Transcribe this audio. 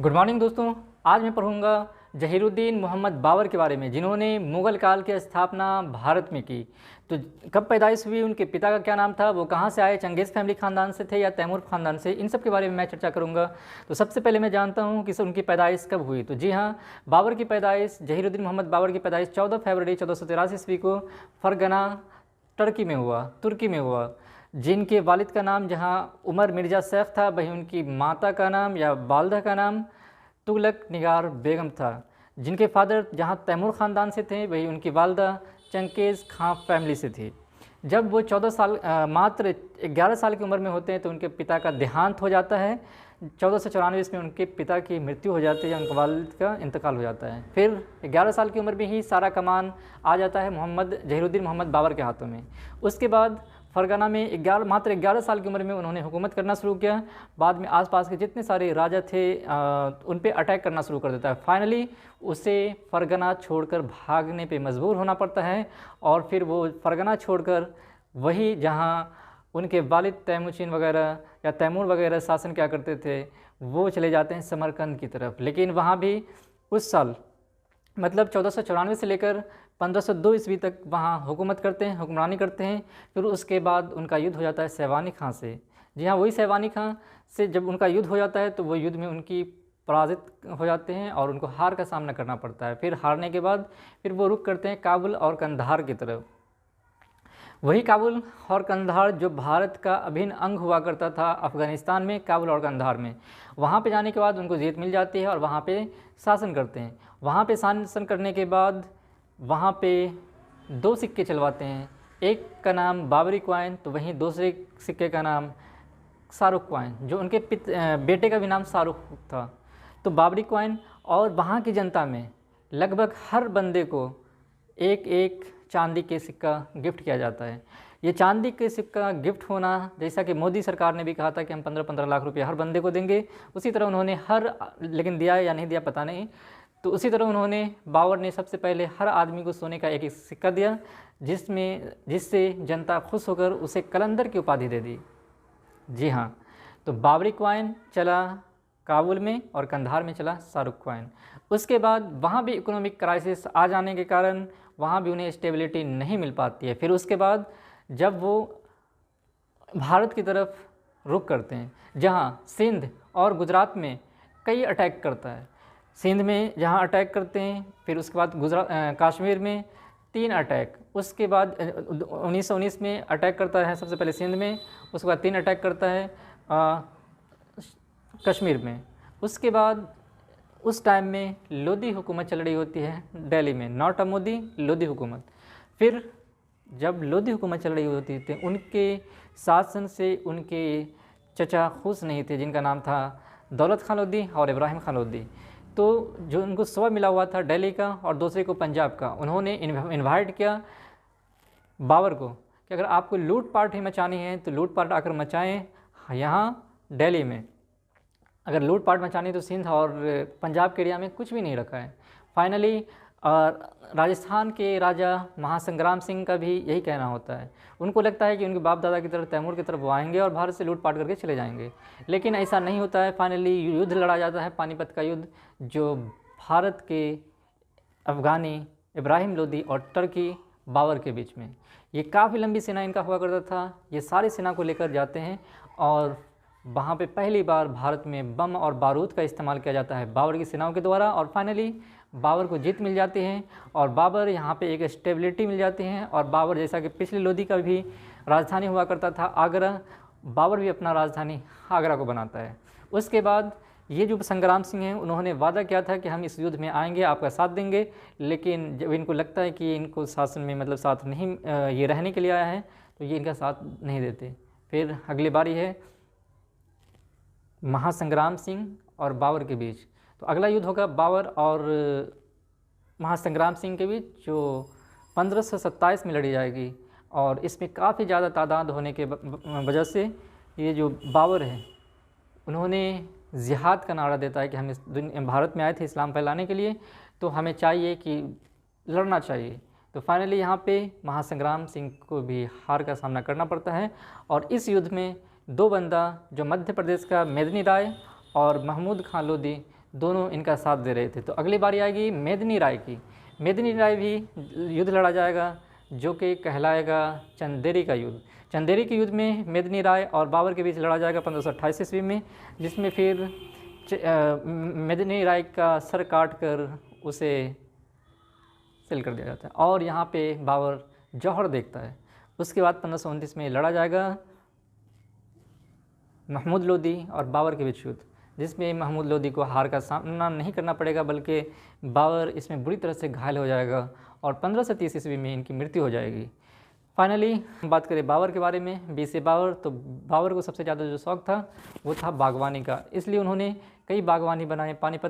Good morning दोस्तों। आज मैं पढ़ूंगा जहीरुद्दीन मोहम्मद बाबर के बारे में, जिन्होंने मुग़ल काल की स्थापना भारत में की। तो कब पैदाइश हुई, उनके पिता का क्या नाम था, वो कहाँ से आए, चंगेज़ फैमिली ख़ानदान से थे या तैमूर ख़ानदान से, इन सब के बारे में मैं चर्चा करूँगा। तो सबसे पहले मैं जानता हूँ कि उनकी पैदाइश कब हुई। तो जी हाँ, बाबर की पैदाइश, जहीरुद्दीन मोहम्मद बाबर की पैदाइश 14 फरवरी 1483 ईस्वी को फरगना तुर्की में हुआ। जिनके वालिद का नाम जहाँ उमर मिर्ज़ा सैफ था, वहीं उनकी माता का नाम या वालदा का नाम तुगलक निगार बेगम था। जिनके फादर जहाँ तैमूर ख़ानदान से थे, वहीं उनकी वालदा चंगेज़ खां फैमिली से थी। जब वो 14 साल मात्र 11 साल की उम्र में होते हैं तो उनके पिता का देहांत हो जाता है। 1494 में उनके पिता की मृत्यु हो जाती है, उनके वालिद का इंतकाल हो जाता है। फिर 11 साल की उम्र में ही सारा कमान आ जाता है जहीरुद्दीन मोहम्मद बाबर के हाथों में। उसके बाद फरगना में मात्र 11 साल की उम्र में उन्होंने हुकूमत करना शुरू किया। बाद में आसपास के जितने सारे राजा थे उन पे अटैक करना शुरू कर देता है। फाइनली उसे फरगना छोड़कर भागने पे मजबूर होना पड़ता है और फिर वो फरगना छोड़कर वही जहाँ उनके वालिद तैमूरचीन वगैरह या तैमूर वगैरह शासन क्या करते थे, वो चले जाते हैं समरकंद की तरफ। लेकिन वहाँ भी उस साल मतलब 1494 से लेकर 1502 ईस्वी तक वहाँ हुक्मरानी करते हैं। फिर उसके बाद उनका युद्ध हो जाता है सैवानी खां से। जी हाँ, वही सैवानी खां से जब उनका युद्ध हो जाता है तो वो युद्ध में उनकी पराजित हो जाते हैं और उनको हार का सामना करना पड़ता है। फिर हारने के बाद फिर वो रुख करते हैं काबुल और कंधार की तरफ। वही काबुल और कंधार जो भारत का अभिन्न अंग हुआ करता था अफ़गानिस्तान में, काबुल और कंधार में, वहाँ पे जाने के बाद उनको जीत मिल जाती है और वहाँ पे शासन करते हैं। वहाँ पे शासन करने के बाद वहाँ पे 2 सिक्के चलवाते हैं, एक का नाम बाबरी क्वाइन तो वहीं दूसरे सिक्के का नाम शाहरुख क्वाइन, जो उनके बेटे का भी नाम शाहरुख था। तो बाबरी क्वाइन, और वहाँ की जनता में लगभग हर बंदे को एक एक चांदी के सिक्का गिफ्ट किया जाता है। ये चांदी के सिक्का गिफ्ट होना, जैसा कि मोदी सरकार ने भी कहा था कि हम 15-15 लाख रुपये हर बंदे को देंगे, उसी तरह उन्होंने लेकिन दिया या नहीं दिया पता नहीं, तो उसी तरह बाबर ने सबसे पहले हर आदमी को सोने का एक एक सिक्का दिया, जिससे जनता खुश होकर उसे कलंदर की उपाधि दे दी। जी हाँ, तो बाबरी क्वाइन चला काबुल में और कंधार में चला शाहरुख क्वाइन। उसके बाद वहाँ भी इकोनॉमिक क्राइसिस आ जाने के कारण वहाँ भी उन्हें स्टेबिलिटी नहीं मिल पाती है। फिर उसके बाद जब वो भारत की तरफ रुख करते हैं, जहाँ सिंध और गुजरात में कई अटैक करता है। सिंध में जहाँ अटैक करते हैं, फिर उसके बाद कश्मीर में 3 अटैक, उसके बाद 1919 में अटैक करता है सबसे पहले सिंध में, उसके बाद 3 अटैक करता है कश्मीर में। उसके बाद उस टाइम में लोधी हुकूमत चल रही होती है दिल्ली में, नॉट अ मोदी, लोधी हुकूमत। फिर जब लोधी हुकूमत चल रही होती थी, उनके शासन से उनके चचा खुश नहीं थे, जिनका नाम था दौलत खान लोधी और इब्राहिम खान लोधी। तो जो उनको स्वर्ण मिला हुआ था दिल्ली का और दूसरे को पंजाब का, उन्होंने इन्वाइट किया बाबर को कि अगर आपको लूटपाट ही मचानी है तो लूटपाट आकर मचाएं यहाँ दिल्ली में। अगर लूटपाट मचानी तो सिंध और पंजाब के एरिया में कुछ भी नहीं रखा है। फाइनली राजस्थान के राजा महासंग्राम सिंह का भी यही कहना होता है। उनको लगता है कि उनके बाप दादा की तरफ तैमूर की तरफ वो आएंगे और भारत से लूटपाट करके चले जाएंगे, लेकिन ऐसा नहीं होता है। फाइनली युद्ध लड़ा जाता है, पानीपत का युद्ध, जो भारत के अफ़गानी इब्राहिम लोधी और तुर्की बाबर के बीच में। ये काफ़ी लंबी सेना इनका हुआ करता था। ये सारी सेना को लेकर जाते हैं और वहाँ पे पहली बार भारत में बम और बारूद का इस्तेमाल किया जाता है बाबर की सेनाओं के द्वारा, और फाइनली बाबर को जीत मिल जाती है और बाबर यहाँ पे एक स्टेबिलिटी मिल जाती है। और बाबर, जैसा कि पिछले लोधी का भी राजधानी हुआ करता था आगरा, बाबर भी अपना राजधानी आगरा को बनाता है। उसके बाद ये जो संग्राम सिंह हैं, उन्होंने वादा किया था कि हम इस युद्ध में आएंगे, आपका साथ देंगे, लेकिन जब इनको लगता है कि इनको शासन में मतलब साथ नहीं ये रहने के लिए आया है, तो ये इनका साथ नहीं देते। फिर अगली बारी है महासंग्राम सिंह और बाबर के बीच। तो अगला युद्ध होगा बाबर और महासंग्राम सिंह के बीच, जो 1527 में लड़ी जाएगी। और इसमें काफ़ी ज़्यादा तादाद होने के वजह से ये जो बाबर है, उन्होंने जिहाद का नारा देता है कि हम इस भारत में आए थे इस्लाम फैलाने के लिए, तो हमें चाहिए कि लड़ना चाहिए। तो फाइनली यहाँ पे महासंग्राम सिंह को भी हार का सामना करना पड़ता है। और इस युद्ध में 2 बंदा, जो मध्य प्रदेश का मेदिनी राय और महमूद खान लोधी, दोनों इनका साथ दे रहे थे। तो अगली बारी आएगी मेदिनी राय की। मेदिनी राय भी युद्ध लड़ा जाएगा जो कि कहलाएगा चंदेरी का युद्ध। चंदेरी के युद्ध में मेदिनी राय और बाबर के बीच लड़ा जाएगा 1528 ईस्वी में, जिसमें फिर मेदिनी राय का सर काट कर उसे सील कर दिया जाता है और यहाँ पे बाबर जौहर देखता है। उसके बाद 1529 में लड़ा जाएगा महमूद लोदी और बाबर के बीच युद्ध, जिसमें महमूद लोदी को हार का सामना नहीं करना पड़ेगा, बल्कि बाबर इसमें बुरी तरह से घायल हो जाएगा और 1530 ईस्वी में इनकी मृत्यु हो जाएगी। फाइनली हम बात करें बाबर के बारे में, बीसे बाबर, तो बाबर को सबसे ज़्यादा जो शौक़ था वो था बागवानी का, इसलिए उन्होंने कई बागवानी बनाए। पानीपत